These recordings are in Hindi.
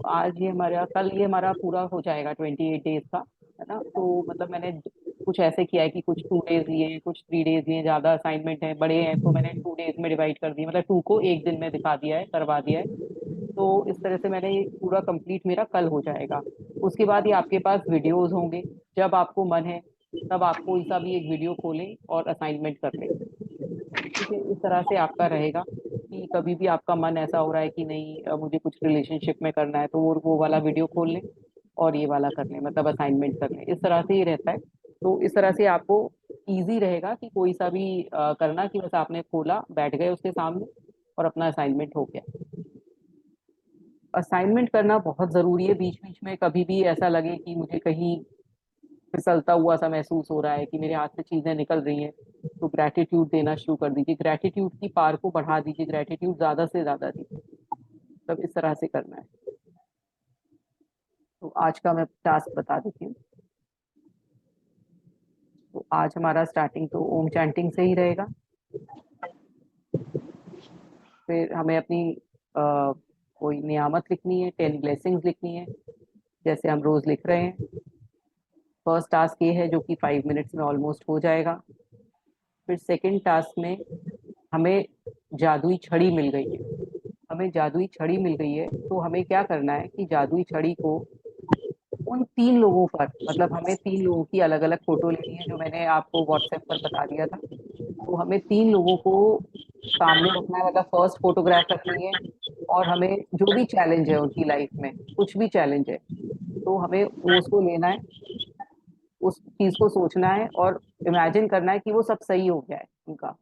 आज ये हमारा, कल ये हमारा पूरा हो जाएगा 28 डेज का, है ना। तो मतलब मैंने कुछ ऐसे किया है कि कुछ 2 डेज लिए, कुछ 3 डेज लिए, ज्यादा असाइनमेंट है बड़े हैं तो मैंने 2 डेज में डिवाइड कर दिया, मतलब 2 को एक दिन में दिखा दिया है, करवा दिया है। तो इस तरह से मैंने ये पूरा कंप्लीट मेरा कल हो जाएगा। उसके बाद ये आपके पास वीडियोस होंगे, जब आपको मन है तब आप कोई सा भी एक वीडियो खोलें और असाइनमेंट कर लें। ठीक है, इस तरह से आपका रहेगा कि कभी भी आपका मन ऐसा हो रहा है कि नहीं मुझे कुछ रिलेशनशिप में करना है, तो वो वाला वीडियो खोल लें और ये वाला कर लें, मतलब असाइनमेंट कर लें। इस तरह से ही रहता है। तो इस तरह से आपको इजी रहेगा कि कोई सा भी करना, कि बस आपने खोला, बैठ गए उसके सामने और अपना असाइनमेंट हो गया। असाइनमेंट करना बहुत जरूरी है। बीच बीच में कभी भी ऐसा लगे कि मुझे कहीं फिसलता हुआ सा महसूस हो रहा है कि मेरे हाथ से चीजें निकल रही हैं, तो ग्रेटिट्यूड देना शुरू कर दीजिए, ग्रेटिट्यूड की पार को बढ़ा दीजिए, ग्रेटिट्यूड ज्यादा से ज्यादा दीजिए। तब इस तरह से करना है। तो आज का मैं टास्क बता देती हूँ। तो आज हमारा स्टार्टिंग तो ओम चैंटिंग से ही रहेगा। फिर हमें अपनी कोई नियामत लिखनी है, 10 ब्लेसिंग्स लिखनी है, जैसे हम रोज लिख रहे हैं। फर्स्ट टास्क ये है जो कि 5 मिनट्स में ऑलमोस्ट हो जाएगा। फिर सेकंड टास्क में हमें जादुई छड़ी मिल गई है। हमें जादुई छड़ी मिल गई है तो हमें क्या करना है कि जादुई छड़ी को उन 3 लोगों पर, मतलब हमें 3 लोगों की अलग अलग फोटो लेनी है, जो मैंने आपको व्हाट्सएप पर बता दिया था। तो हमें 3 लोगों को सामने रखना है, मतलब फर्स्ट फोटोग्राफ रखनी है। और हमें जो भी चैलेंज है उनकी लाइफ में, कुछ भी चैलेंज है, तो हमें वो उसको लेना है, उस चीज को सोचना है और इमेजिन करना है कि वो सब सही हो गया है उनका।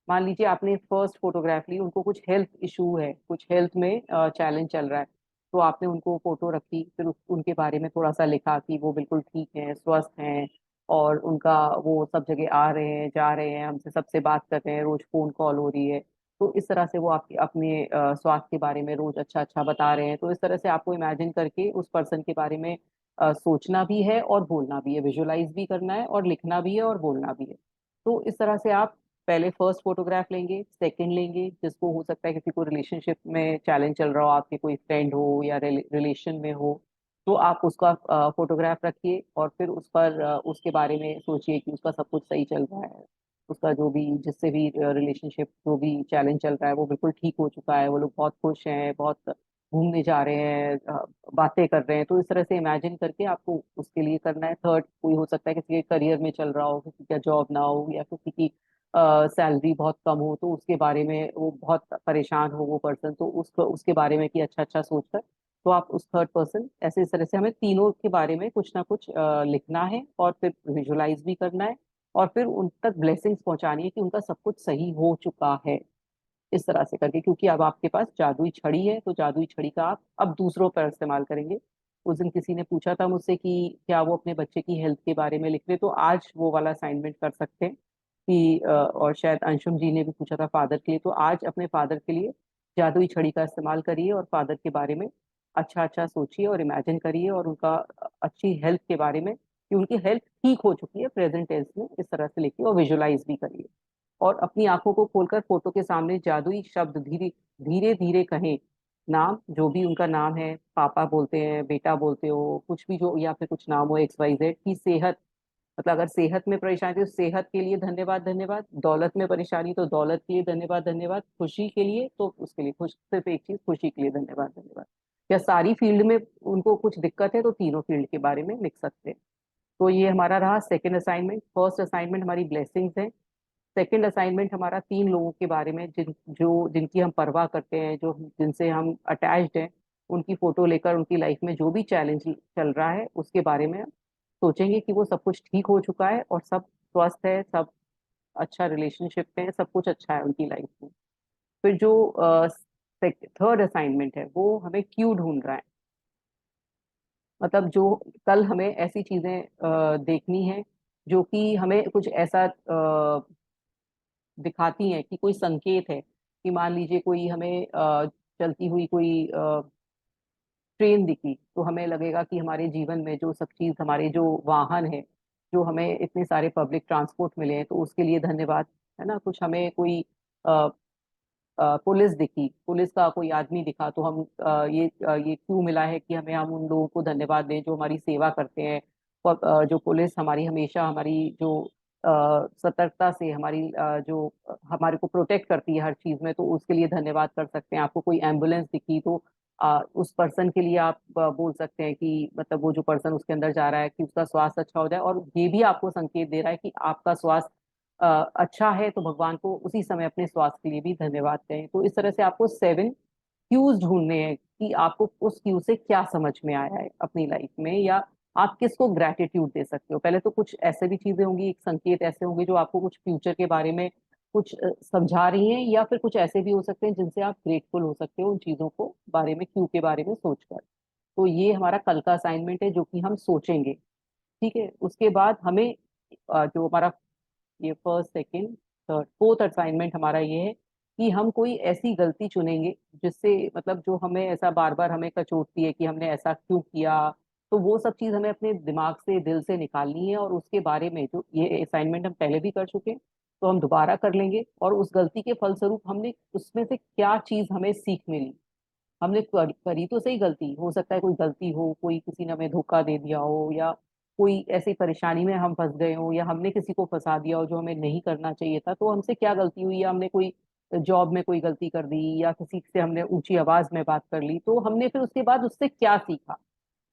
मान लीजिए आपने फर्स्ट फोटोग्राफ ली, उनको कुछ हेल्थ इशू है, कुछ हेल्थ में चैलेंज चल रहा है, तो आपने उनको फोटो रखी, फिर उनके बारे में थोड़ा सा लिखा कि वो बिल्कुल ठीक हैं, स्वस्थ हैं, और उनका वो सब जगह आ रहे हैं, जा रहे हैं, हमसे सबसे बात कर रहे हैं, रोज फोन कॉल हो रही है। तो इस तरह से वो आपके अपने स्वास्थ्य के बारे में रोज अच्छा अच्छा बता रहे हैं। तो इस तरह से आपको इमेजिन करके उस पर्सन के बारे में सोचना भी है और बोलना भी है, विजुलाइज भी करना है और लिखना भी है और बोलना भी है। तो इस तरह से आप पहले फर्स्ट फोटोग्राफ लेंगे, सेकंड लेंगे, जिसको हो सकता है किसी को रिलेशनशिप में चैलेंज चल रहा हो, आपके कोई फ्रेंड हो या रिलेशन में हो, तो आप उसका फोटोग्राफ रखिए और फिर उस पर उसके बारे में सोचिए कि उसका सब कुछ सही चल रहा है, उसका जो भी, जिससे भी रिलेशनशिप, जो भी चैलेंज चल रहा है वो बिल्कुल ठीक हो चुका है, वो लोग बहुत खुश हैं, बहुत घूमने जा रहे हैं, बातें कर रहे हैं। तो इस तरह से इमेजिन करके आपको उसके लिए करना है। थर्ड, कोई हो सकता है किसी के करियर में चल रहा हो, किसी का जॉब ना हो या किसी की सैलरी बहुत कम हो, तो उसके बारे में वो बहुत परेशान हो वो पर्सन, तो उसको उसके बारे में कि अच्छा अच्छा सोचकर, तो आप उस थर्ड पर्सन, ऐसे इस तरह से हमें तीनों के बारे में कुछ ना कुछ लिखना है और फिर विजुलाइज भी करना है और फिर उन तक ब्लेसिंग्स पहुंचानी है कि उनका सब कुछ सही हो चुका है। इस तरह से करके, क्योंकि अब आपके पास जादुई छड़ी है, तो जादुई छड़ी का आप अब दूसरों पर इस्तेमाल करेंगे। उस दिन किसी ने पूछा था मुझसे कि क्या वो अपने बच्चे की हेल्थ के बारे में लिख ले, तो आज वो वाला असाइनमेंट कर सकते हैं कि और शायद अंशुम जी ने भी पूछा था फादर के लिए, तो आज अपने फादर के लिए जादुई छड़ी का इस्तेमाल करिए और फादर के बारे में अच्छा अच्छा सोचिए और इमेजिन करिए, और उनका अच्छी हेल्थ के बारे में, कि उनकी हेल्थ ठीक हो चुकी है प्रेजेंट टेंस में, इस तरह से लिखिए और विजुलाइज भी करिए। और अपनी आंखों को खोलकर फोटो के सामने जादुई शब्द धीरे धीरे धीरे कहें। नाम, जो भी उनका नाम है, पापा बोलते हैं, बेटा बोलते हो, कुछ भी जो, या फिर कुछ नाम हो XYZ की सेहत, मतलब अगर सेहत में परेशानी तो सेहत के लिए धन्यवाद धन्यवाद, दौलत में परेशानी तो दौलत के लिए धन्यवाद धन्यवाद, खुशी के लिए तो उसके लिए खुश, सिर्फ एक चीज, खुशी के लिए धन्यवाद धन्यवाद। या सारी फील्ड में उनको कुछ दिक्कत है तो तीनों फील्ड के बारे में लिख सकते हैं। तो ये हमारा रहा सेकंड असाइनमेंट। फर्स्ट असाइनमेंट हमारी ब्लेसिंग्स है। सेकंड असाइनमेंट हमारा 3 लोगों के बारे में जिनकी हम परवाह करते हैं, जो जिनसे हम अटैच्ड हैं, उनकी फोटो लेकर उनकी लाइफ में जो भी चैलेंज चल रहा है उसके बारे में सोचेंगे कि वो सब कुछ ठीक हो चुका है और सब स्वस्थ है, सब अच्छा रिलेशनशिप में है, सब कुछ अच्छा है उनकी लाइफ में। फिर जो थर्ड असाइनमेंट है वो हमें क्यों ढूंढ रहा है, मतलब जो कल हमें ऐसी चीजें देखनी है जो कि हमें कुछ ऐसा दिखाती हैं कि कोई संकेत है, कि मान लीजिए कोई हमें चलती हुई कोई ट्रेन दिखी, तो हमें लगेगा कि हमारे जीवन में जो सब चीज, हमारे जो वाहन है, जो हमें इतने सारे पब्लिक ट्रांसपोर्ट मिले हैं तो उसके लिए धन्यवाद, है ना। कुछ हमें कोई पुलिस दिखी, पुलिस का कोई आदमी दिखा, तो हम ये क्यों मिला है कि हमें हम उन लोगों को धन्यवाद दें जो हमारी सेवा करते हैं। जो पुलिस हमारी हमेशा हमारी जो सतर्कता से हमारी जो हमारे को प्रोटेक्ट करती है हर चीज में, तो उसके लिए धन्यवाद कर सकते हैं। आपको कोई एम्बुलेंस दिखी तो उस पर्सन के लिए आप बोल सकते हैं कि मतलब वो जो पर्सन उसके अंदर जा रहा है कि उसका स्वास्थ्य अच्छा हो जाए, और ये भी आपको संकेत दे रहा है कि आपका स्वास्थ्य अच्छा है, तो भगवान को उसी समय अपने स्वास्थ्य के लिए भी धन्यवाद कहें। तो इस तरह से आपको 7 क्यूज ढूंढने हैं कि आपको उस क्यू से क्या समझ में आया है अपनी लाइफ में, या आप किसको ग्रेटिट्यूड दे सकते हो। पहले तो कुछ ऐसे भी चीजें होंगी, एक संकेत ऐसे होंगे जो आपको कुछ फ्यूचर के बारे में कुछ समझा रही हैं, या फिर कुछ ऐसे भी हो सकते हैं जिनसे आप ग्रेटफुल हो सकते हो उन चीजों को बारे में, क्यू के बारे में सोचकर। तो ये हमारा कल का असाइनमेंट है जो कि हम सोचेंगे। ठीक है, उसके बाद हमें जो हमारा ये first second third fourth assignment हमारा ये है कि हम कोई ऐसी गलती चुनेंगे जिससे मतलब जो हमें ऐसा बार बार हमें कचोटती है कि हमने ऐसा क्यों किया। तो वो सब चीज हमें अपने दिमाग से दिल से निकालनी है, और उसके बारे में जो ये असाइनमेंट हम पहले भी कर चुके हैं, तो हम दोबारा कर लेंगे। और उस गलती के फलस्वरूप हमने उसमें से क्या चीज हमें सीख मिली। हमने करी तो सही गलती, हो सकता है कोई गलती हो, कोई किसी ने हमें धोखा दे दिया हो, या कोई ऐसी परेशानी में हम फंस गए हो, या हमने किसी को फंसा दिया हो जो हमें नहीं करना चाहिए था। तो हमसे क्या गलती हुई, या हमने कोई जॉब में कोई गलती कर दी, या किसी से हमने ऊंची आवाज में बात कर ली, तो हमने फिर उसके बाद उससे क्या सीखा।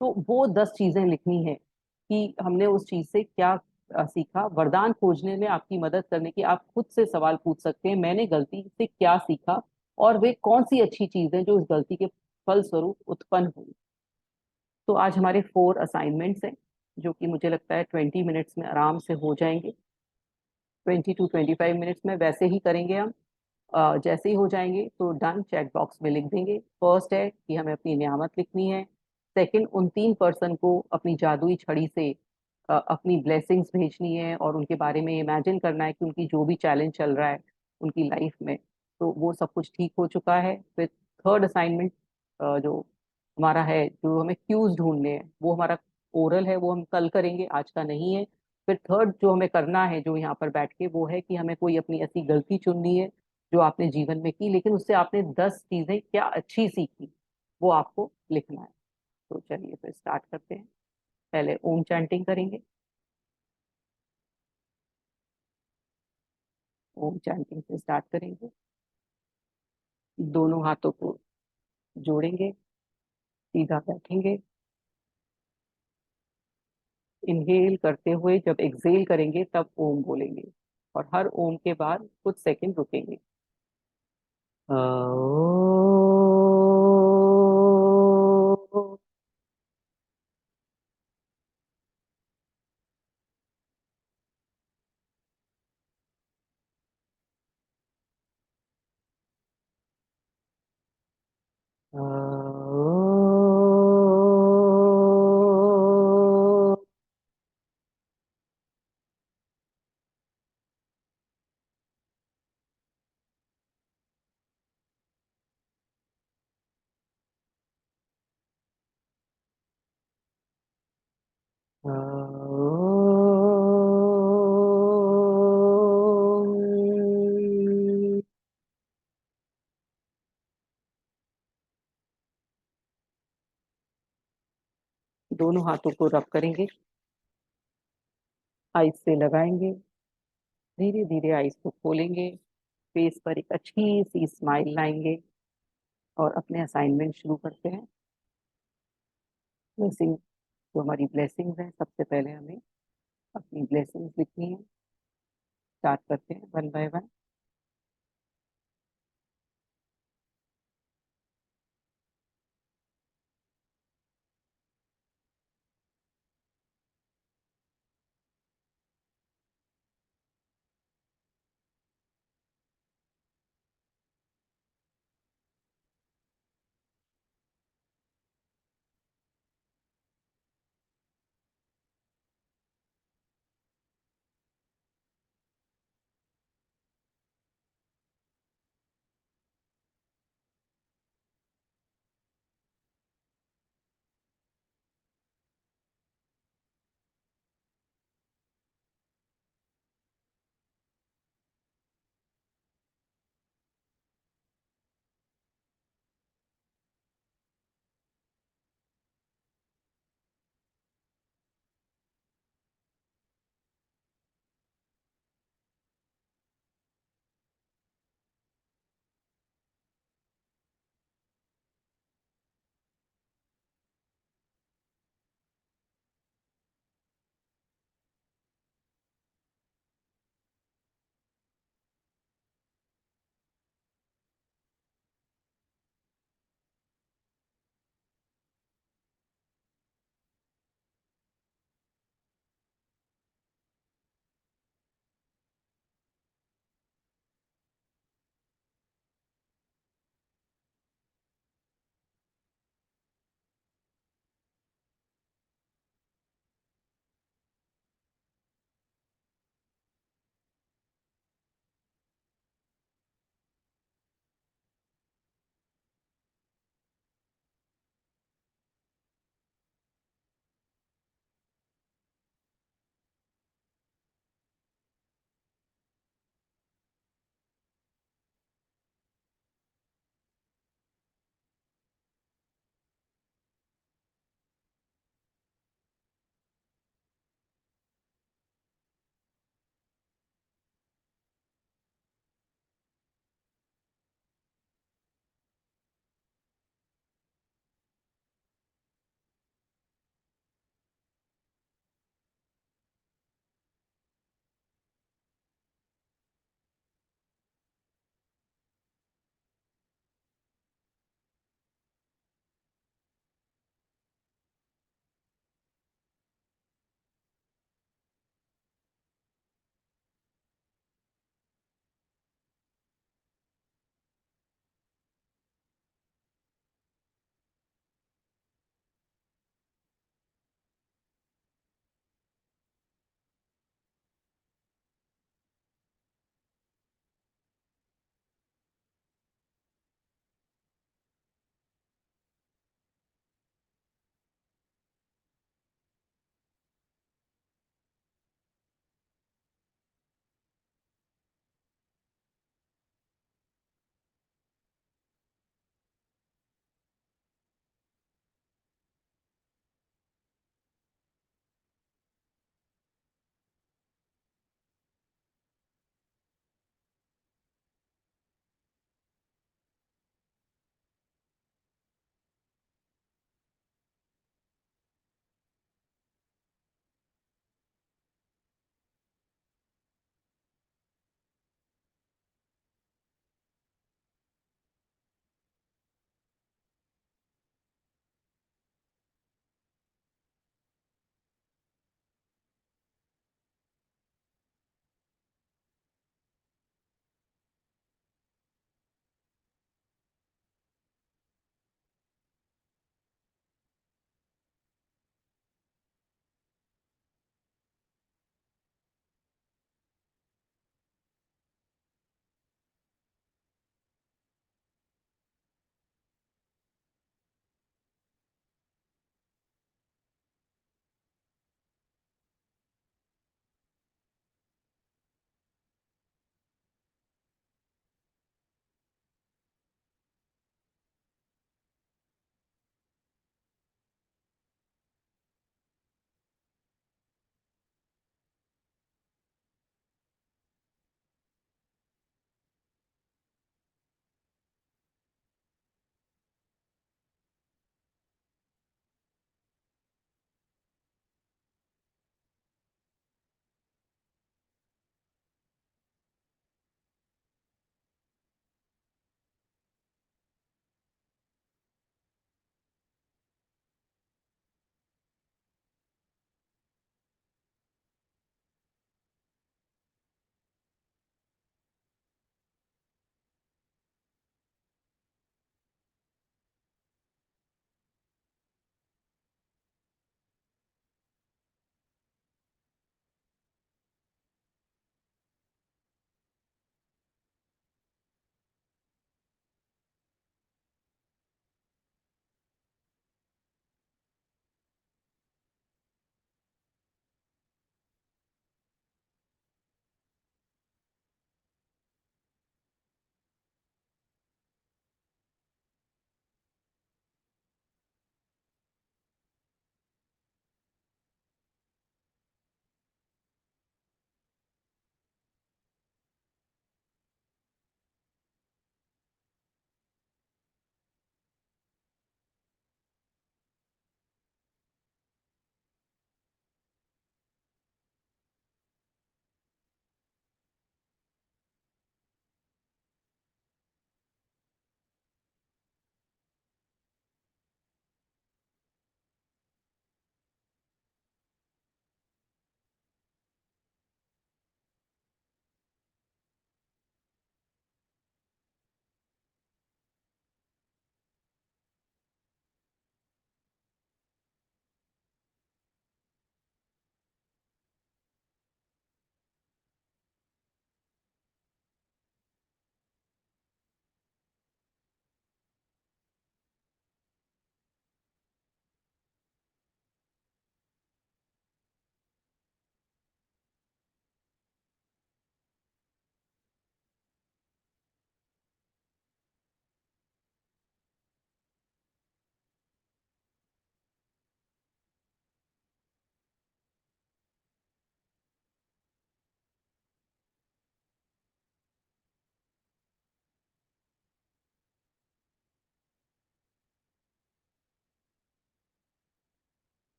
तो वो 10 चीजें लिखनी है कि हमने उस चीज से क्या सीखा। वरदान खोजने में आपकी मदद करने की आप खुद से सवाल पूछ सकते हैं, मैंने गलती से क्या सीखा, और वे कौन सी अच्छी चीजें जो इस गलती के फलस्वरूप उत्पन्न हुई। तो आज हमारे 4 असाइनमेंट्स हैं जो कि मुझे लगता है 20 मिनट्स में आराम से हो जाएंगे। 20 to 25 मिनट्स में वैसे ही करेंगे हम। जैसे ही हो जाएंगे तो डन चेक बॉक्स में लिख देंगे। फर्स्ट है कि हमें अपनी नियामत लिखनी है। सेकंड, उन 3 पर्सन को अपनी जादुई छड़ी से अपनी ब्लेसिंग्स भेजनी है, और उनके बारे में इमेजिन करना है कि उनकी जो भी चैलेंज चल रहा है उनकी लाइफ में, तो वो सब कुछ ठीक हो चुका है। फिर थर्ड असाइनमेंट जो हमारा है, जो हमें क्यूज ढूंढने हैं, वो हमारा ओरल है, वो हम कल करेंगे, आज का नहीं है। फिर थर्ड जो हमें करना है जो यहाँ पर बैठ के, वो है कि हमें कोई अपनी ऐसी गलती चुननी है जो आपने जीवन में की, लेकिन उससे आपने 10 चीजें क्या अच्छी सीखी, वो आपको लिखना है। तो चलिए फिर स्टार्ट करते हैं। पहले ओम चैंटिंग करेंगे। ओम चैंटिंग से स्टार्ट करेंगे। दोनों हाथों को जोड़ेंगे, सीधा बैठेंगे। इनहेल करते हुए जब एक्सहेल करेंगे तब ओम बोलेंगे, और हर ओम के बाद कुछ सेकंड रुकेंगे। दोनों हाथों को रब करेंगे, आइस से लगाएंगे, धीरे धीरे आइस को खोलेंगे, फेस पर एक अच्छी सी स्माइल लाएंगे, और अपने असाइनमेंट शुरू करते हैं। ब्लेसिंग, जो हमारी ब्लेसिंग्स हैं, सबसे पहले हमें अपनी ब्लेसिंग्स लिखनी है। स्टार्ट करते हैं one by one.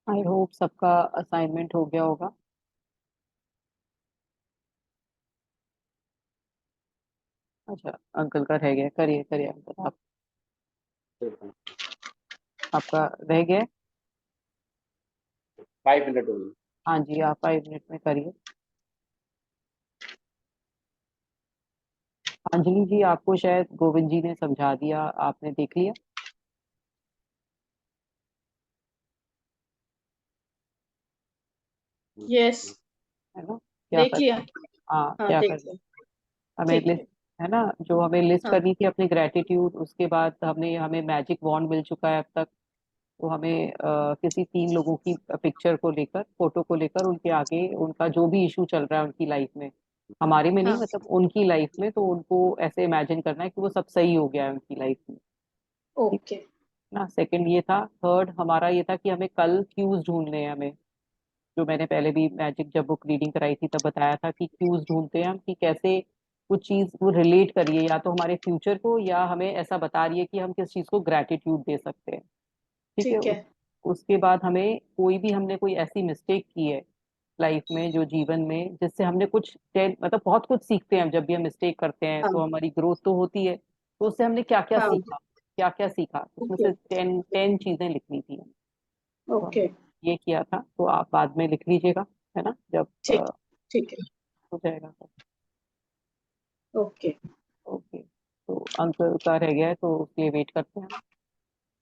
I hope सबका असाइनमेंट हो गया होगा। अच्छा, अंकल का रह गया, करिए करिए अंकल आप। आपका रह गया है? 5 मिनट होगी। हाँ जी, आप 5 मिनट में करिए। अंजलि जी, आपको शायद गोविंद जी ने समझा दिया, आपने देख लिया यस, है ना? क्या देख लिया। करना है? हाँ, हाँ, क्या देख करना है? लिया। हमें ठीक लिस्ट, है। है ना, जो हमें लिस्ट हाँ करनी थी अपनी ग्रेटिट्यूड, उसके बाद हमने हमें मैजिक वॉन्ड मिल चुका है अब तक। तो हमें किसी 3 लोगों की पिक्चर को लेकर, फोटो को लेकर, उनके आगे उनका जो भी इशू चल रहा है उनकी लाइफ में, हमारे में नहीं, हाँ। मतलब उनकी लाइफ में, तो उनको ऐसे इमेजिन करना है कि वो सब सही हो गया है उनकी लाइफ में। ठीक ओके। है ना? सेकंड ये था। थर्ड हमारा ये था कि हमें कल क्यूज ढूंढने हैं हमें, जो मैंने पहले भी मैजिक जब बुक रीडिंग कराई थी तब बताया था कि क्यूज ढूंढते हैं हम कि कैसे कुछ चीज वो रिलेट करिए या तो हमारे फ्यूचर को, या हमें ऐसा बता रही है कि हम किस चीज को ग्रेटिट्यूड दे सकते हैं। ठीक है। ठीक है। उसके बाद हमें कोई भी, हमने कोई ऐसी मिस्टेक की है लाइफ में, जो जीवन में, जिससे हमने कुछ मतलब बहुत कुछ सीखते हैं हम, जब भी हम मिस्टेक करते हैं तो हाँ हमारी ग्रोथ तो होती है, तो उससे हमने क्या क्या हाँ। सीखा, क्या क्या सीखा, उसमें ओके। से 10 चीजें लिखनी थी। तो ओके। हमने ये किया था, तो आप बाद में लिख लीजिएगा, है ना, जब ठीक। ठीक है। हो जाएगा तो। ओके। ओके, तो अंक का रह गया है तो उसके लिए वेट करते हैं हम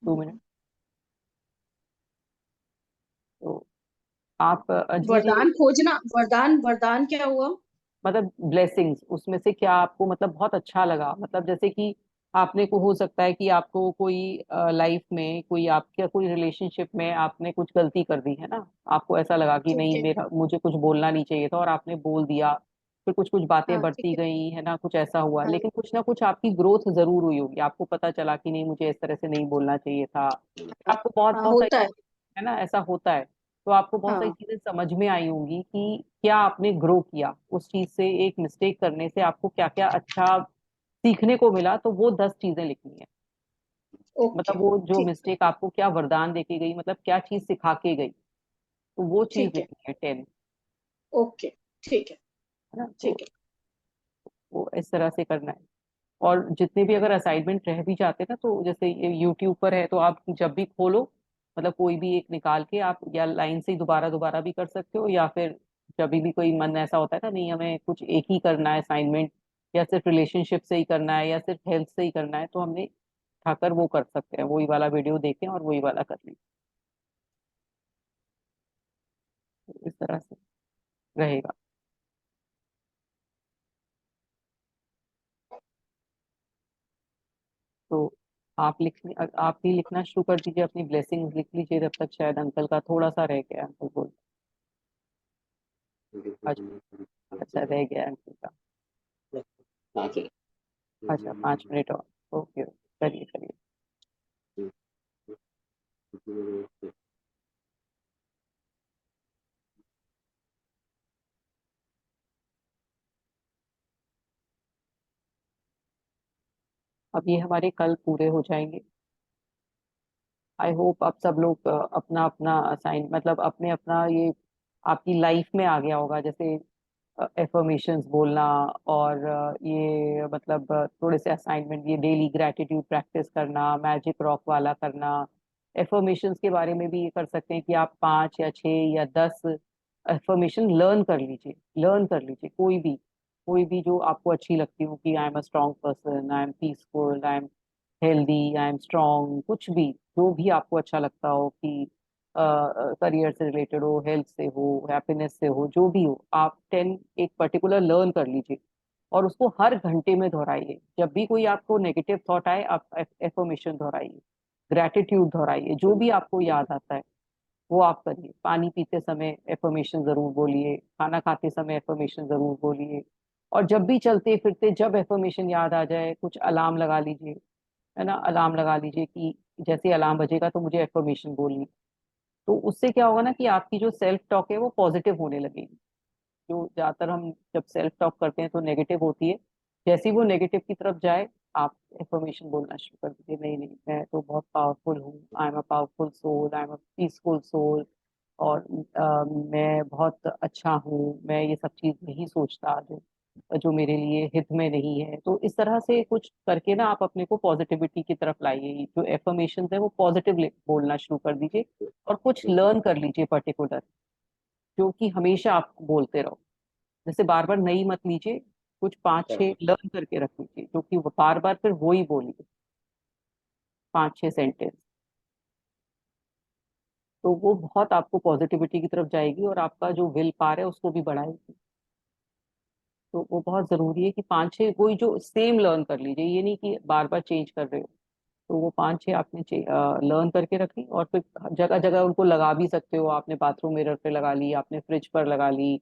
2 मिनट। तो आप अंजलि जी, वरदान खोजना, वरदान वरदान क्या हुआ? मतलब ब्लेसिंग्स उसमें से क्या आपको मतलब बहुत अच्छा लगा, मतलब जैसे कि आपने को हो सकता है कि आपको कोई लाइफ में, कोई आपके कोई रिलेशनशिप में आपने कुछ गलती कर दी है ना, आपको ऐसा लगा कि ठीक नहीं, है। मेरा मुझे कुछ बोलना नहीं चाहिए था और आपने बोल दिया, फिर कुछ कुछ बातें हाँ ठीक बढ़ती है। गई है ना, कुछ ऐसा हुआ, हाँ लेकिन कुछ ना कुछ आपकी ग्रोथ जरूर हुई होगी, आपको पता चला कि नहीं, मुझे इस तरह से नहीं बोलना चाहिए था। हाँ। आपको बहुत हाँ बहुत सारी, होता है। है ना, ऐसा होता है। तो आपको बहुत सारी हाँ। चीजें समझ में आई होंगी कि क्या आपने ग्रो किया उस चीज से, एक मिस्टेक करने से आपको क्या क्या अच्छा सीखने को मिला, तो वो 10 चीजें लिखनी है। ओके। मतलब वो जो ठीक। मिस्टेक आपको क्या वरदान देके गई, मतलब क्या चीज सिखा के गई, तो वो चीज ठीक है। लिखनी है 10। ओके। ठीक है। है ना? तो ठीक है। वो इस तरह से करना है। और जितने भी अगर असाइनमेंट रह भी जाते हैं ना, तो जैसे ये यूट्यूब पर है, तो आप जब भी खोलो, मतलब कोई भी एक निकाल के आप या लाइन से ही दोबारा दोबारा भी कर सकते हो, या फिर जब भी कोई मन ऐसा होता है ना, नहीं हमें कुछ एक ही करना है असाइनमेंट, या सिर्फ रिलेशनशिप से ही करना है, या सिर्फ हेल्थ से ही करना है, तो हमने उठाकर वो कर सकते हैं, वही वाला वीडियो देखें और वही वाला कर लें। तो इस तरह से रहेगा। तो आप भी लिखना शुरू कर दीजिए, अपनी ब्लेसिंग्स लिख लीजिए जब तक, शायद अंकल का थोड़ा सा रह गया है, अंकल बोल। अच्छा, अच्छा रह गया है अंकल का। अच्छा, 5 मिनट और। ओके, करिए करिए। अब ये हमारे कल पूरे हो जाएंगे। आई होप आप सब लोग अपना अपना असाइन, मतलब अपने अपना ये आपकी लाइफ में आ गया होगा, जैसे एफर्मेशंस बोलना, और ये मतलब थोड़े से असाइनमेंट, ये डेली ग्रेटिट्यूड प्रैक्टिस करना, मैजिक रॉक वाला करना। एफर्मेशंस के बारे में भी ये कर सकते हैं कि आप 5 या 6 या 10 एफर्मेशन लर्न कर लीजिए, कोई भी जो आपको अच्छी लगती हो, कि I am a strong person, I M peaceful, I am healthy, I am strong, कुछ भी, जो भी आपको अच्छा लगता हो, कि करियर से रिलेटेड हो, हेल्थ से हो, हैप्पीनेस से हो, जो भी हो, आप 10 एक पर्टिकुलर लर्न कर लीजिए और उसको हर घंटे में दोहराइए। जब भी कोई आपको नेगेटिव थॉट आए, आप एफर्मेशन दोहराइए, ग्रेटिट्यूड दोहराइए, जो भी आपको याद आता है वो आप करिए। पानी पीते समय एफर्मेशन जरूर बोलिए, खाना खाते समय एफर्मेशन जरूर बोलिए, और जब भी चलते फिरते जब एफर्मेशन याद आ जाए, कुछ अलार्म लगा लीजिए, है ना, अलार्म लगा लीजिए कि जैसे अलार्म बजेगा तो मुझे एफर्मेशन बोलनी। तो उससे क्या होगा ना, कि आपकी जो सेल्फ टॉक है वो पॉजिटिव होने लगेगी। जो ज्यादातर हम जब सेल्फ टॉक करते हैं तो नेगेटिव होती है, जैसे ही वो नेगेटिव की तरफ जाए, आप एफर्मेशन बोलना शुरू कर दीजिए, नहीं नहीं, मैं तो बहुत पावरफुल हूँ, I am a powerful soul, I am a peaceful soul, और मैं बहुत अच्छा हूँ, मैं ये सब चीज नहीं सोचता जो जो मेरे लिए हित में नहीं है। तो इस तरह से कुछ करके ना आप अपने को पॉजिटिविटी की तरफ लाइए। जो एफर्मेशन है वो पॉजिटिव बोलना शुरू कर दीजिए, और कुछ लर्न कर लीजिए पर्टिकुलर, जो कि हमेशा आप बोलते रहो। जैसे बार बार नई मत लीजिए, कुछ पांच छह लर्न करके रख लीजिए जो कि बार बार फिर वो ही बोलिए, 5 6 सेंटेंस। तो वो बहुत आपको पॉजिटिविटी की तरफ जाएगी और आपका जो विल पावर है उसको भी बढ़ाएगी। तो वो बहुत जरूरी है कि 5 6 कोई जो सेम लर्न कर लीजिए, ये नहीं कि बार बार चेंज कर रहे हो। तो वो 5 6 आपने लर्न करके रखी, और फिर जगह जगह उनको लगा भी सकते हो। आपने बाथरूम मिरर पे लगा ली, आपने फ्रिज पर लगा ली,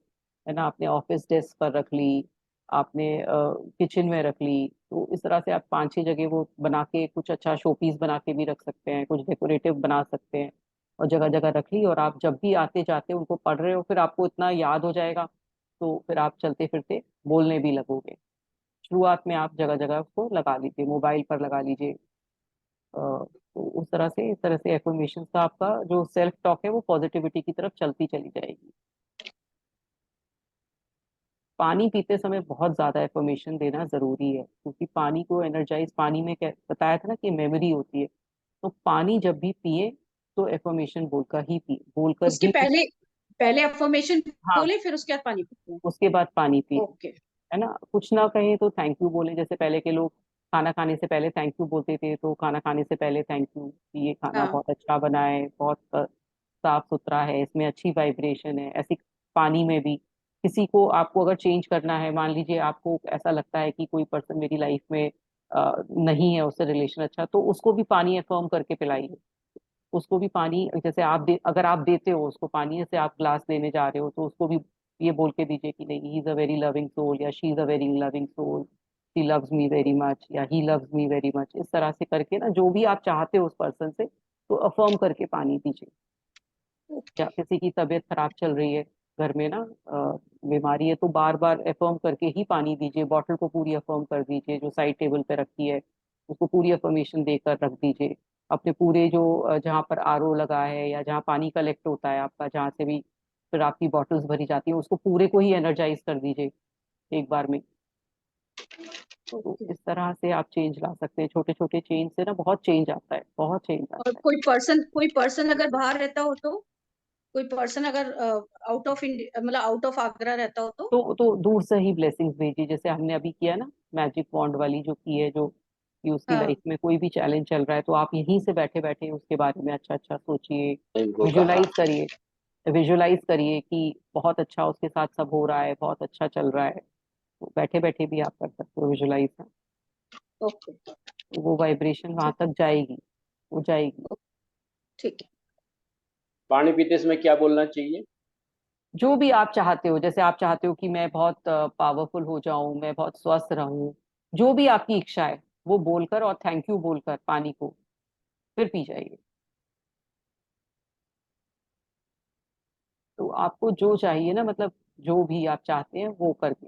है ना, आपने ऑफिस डेस्क पर रख ली, आपने किचन में रख ली। तो इस तरह से आप 5 6 जगह वो बना के कुछ अच्छा शो पीस बना के भी रख सकते हैं, कुछ डेकोरेटिव बना सकते हैं। और जगह जगह रख ली, और आप जब भी आते जाते उनको पढ़ रहे हो, फिर आपको इतना याद हो जाएगा, तो फिर आप चलते फिरते बोलने भी लगोगे। शुरुआत में आप जगह जगह उसको लगा लीजिए, मोबाइल पर लगा लीजिए। तो उस तरह से, इस तरह से एफर्मेशन का आपका जो सेल्फ टॉक है वो पॉजिटिविटी की तरफ चलती चली जाएगी। पानी पीते समय बहुत ज्यादा एफर्मेशन देना जरूरी है, क्योंकि पानी को एनर्जाइज, पानी में क्या बताया था ना कि मेमोरी होती है। तो पानी जब भी पिए तो एफर्मेशन बोलकर ही पिए, बोलकर उसके ही पिए। पहले पहले अफर्मेशन हाँ, बोले, फिर उसके बाद पानी पीते हैं? उसके बाद पानी पिए। ओके। है ना, कुछ ना कहें तो थैंक यू बोले। जैसे पहले के लोग खाना खाने से पहले थैंक यू बोलते थे, तो खाना खाने से पहले थैंक यू कि ये खाना हाँ। बहुत अच्छा बना है, बहुत साफ सुथरा है, इसमें अच्छी वाइब्रेशन है। ऐसी पानी में भी किसी को, आपको अगर चेंज करना है, मान लीजिए आपको ऐसा लगता है कि कोई पर्सन मेरी लाइफ में नहीं है, उससे रिलेशन अच्छा, तो उसको भी पानी अफर्म करके पिलाइए। उसको भी पानी, जैसे अगर आप देते हो उसको पानी, जैसे आप ग्लास देने जा रहे हो, तो उसको भी ये बोल के दीजिए कि नहीं, he is a very loving soul, या she is a very loving soul, she loves me very much, या he loves me very much. इस तरह से करके ना, जो भी आप चाहते हो उस पर्सन से, तो अफर्म करके पानी दीजिए। या ओके। किसी की तबीयत खराब चल रही है, घर में ना बीमारी है, तो बार बार अफर्म करके ही पानी दीजिए। बॉटल को पूरी अफर्म कर दीजिए, जो साइड टेबल पे रखी है उसको पूरी अफर्मेशन देकर रख दीजिए। अपने पूरे जो जहाँ पर आरओ लगा है, या जहाँ पानी कलेक्ट होता है आपका, जहाँ से भी फिर आपकी बॉटल्स भरी जाती है, उसको पूरे को ही एनर्जाइज कर दीजिए एक बार में। तो ओके। इस तरह से आप चेंज ला सकते हैं। छोटे छोटे चेंज से ना बहुत चेंज आता है, बहुत चेंज और आता है। कोई पर्सन अगर बाहर रहता हो तो, कोई पर्सन अगर आउट ऑफ इंडिया, मतलब आउट ऑफ आगरा रहता हो तो? तो दूर से ही ब्लेसिंग्स भेजिए, जैसे हमने अभी किया ना, मैजिक वॉन्ड वाली जो की है, जो कि उसकी हाँ। लाइफ में कोई भी चैलेंज चल रहा है, तो आप यहीं से बैठे बैठे उसके बारे में अच्छा अच्छा सोचिए, इनको कहा। विजुलाइज करिए। विजुलाइज करिए कि बहुत अच्छा उसके साथ सब हो रहा है, बहुत अच्छा चल रहा है। तो बैठे बैठे भी आप कर सकते हो विजुलाइज। ओके। वो वाइब्रेशन वहां ठीक। तक जाएगी, वो जाएगी। ठीक है। पानी पीते समय क्या बोलना चाहिए? जो भी आप चाहते हो, जैसे आप चाहते हो कि मैं बहुत पावरफुल हो जाऊं, मैं बहुत स्वस्थ रहूं, जो भी आपकी इच्छा है वो बोलकर और थैंक यू बोलकर पानी को फिर पी जाइए। तो आपको जो चाहिए ना, मतलब जो भी आप चाहते हैं वो करके,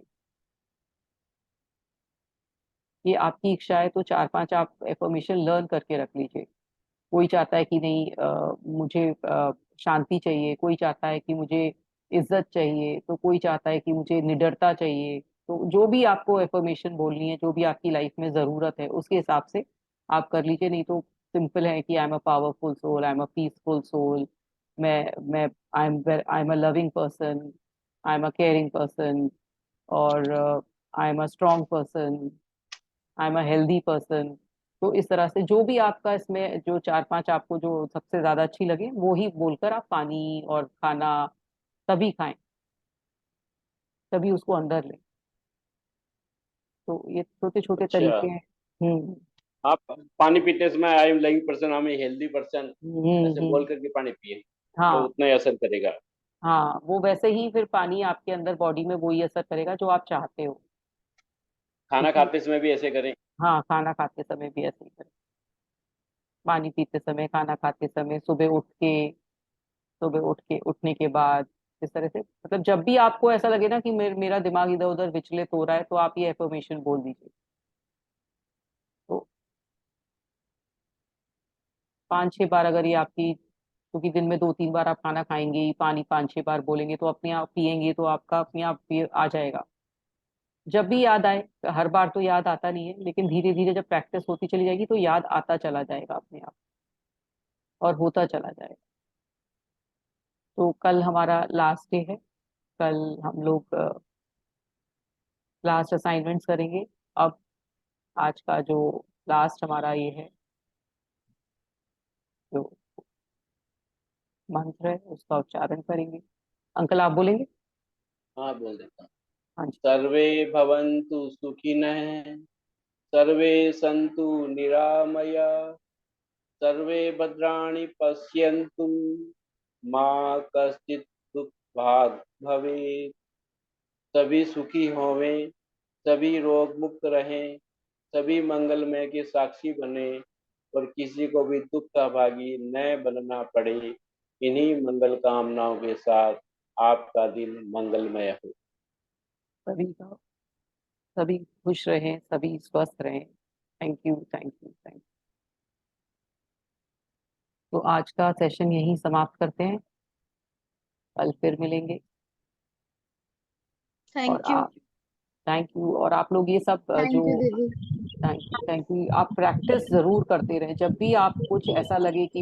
ये आपकी इच्छा है, तो 4 5 आप एफर्मेशन लर्न करके रख लीजिए। कोई चाहता है कि नहीं, मुझे शांति चाहिए, कोई चाहता है कि मुझे इज्जत चाहिए, तो कोई चाहता है कि मुझे निडरता चाहिए। तो जो भी आपको एफर्मेशन बोलनी है, जो भी आपकी लाइफ में जरूरत है, उसके हिसाब से आप कर लीजिए। नहीं तो सिंपल है कि I am a powerful soul, I am a peaceful soul, मैं I am a loving person, I am a caring person, और I am a strong person, I am a healthy person. तो इस तरह से जो भी आपका इसमें जो 4 5 आपको जो सबसे ज्यादा अच्छी लगे, वो ही बोलकर आप पानी और खाना तभी खाएं, तभी उसको अंदर लें। तो ये छोटे छोटे अच्छा। तरीके हैं। हम्म। आप पानी पीते समय I am living person, I am healthy person, ऐसे बोल हम्म। करके पानी पिए, तो हाँ, उतना ही असर करेगा। हाँ, वो वैसे ही फिर पानी आपके अंदर बॉडी में वही असर करेगा जो आप चाहते हो। खाना क्योंकि खाते समय भी ऐसे करें? हाँ, खाना खाते समय भी ऐसे ही करें, पानी पीते समय, खाना खाते समय, सुबह उठने के बाद, इस तरह से। मतलब जब भी आपको ऐसा लगे ना कि मेरा दिमाग इधर उधर विचलित हो रहा है, तो आप ये एफर्मेशन बोल दीजिए। तो 5 6 बार अगर ये आपकी क्योंकि दिन में 2-3 बार आप खाना खाएंगे ही, पानी 5-6 बार बोलेंगे तो अपने आप पिएंगे तो आपका अपने आप आ जाएगा। जब भी याद आए, हर बार तो याद आता नहीं है, लेकिन धीरे धीरे जब प्रैक्टिस होती चली जाएगी तो याद आता चला जाएगा अपने आप और होता चला जाएगा। तो कल हमारा लास्ट डे है। कल हम लोग लास्ट असाइनमेंट्स करेंगे। अब आज का जो लास्ट हमारा ये है, जो मंत्र है उसका उच्चारण करेंगे। अंकल आप बोलेंगे? हाँ बोल देता हूँ। हाँ जी। सर्वे भवन्तु सुखिनः, सर्वे सन्तु निरामया, सर्वे भद्राणि पश्यन्तु, माँ कश्चित् दुःखभाग् भवेत्। सभी सुखी होवें, सभी रोग मुक्त रहें, सभी मंगलमय के साक्षी बने और किसी को भी दुख का भागी न बनना पड़े। इन्हीं मंगल कामनाओं के साथ आपका दिन मंगलमय हो। सभी का, सभी खुश रहें, सभी स्वस्थ रहें। Thank you, thank you, thank you. तो आज का सेशन यहीं समाप्त करते हैं, कल फिर मिलेंगे। और थैंक यू। आप, थैंक यू। और आप लोग ये सब थैंक यू जो, दीदी। Thank you, thank you. आप प्रैक्टिस जरूर करते रहें। जब भी आप कुछ ऐसा लगे कि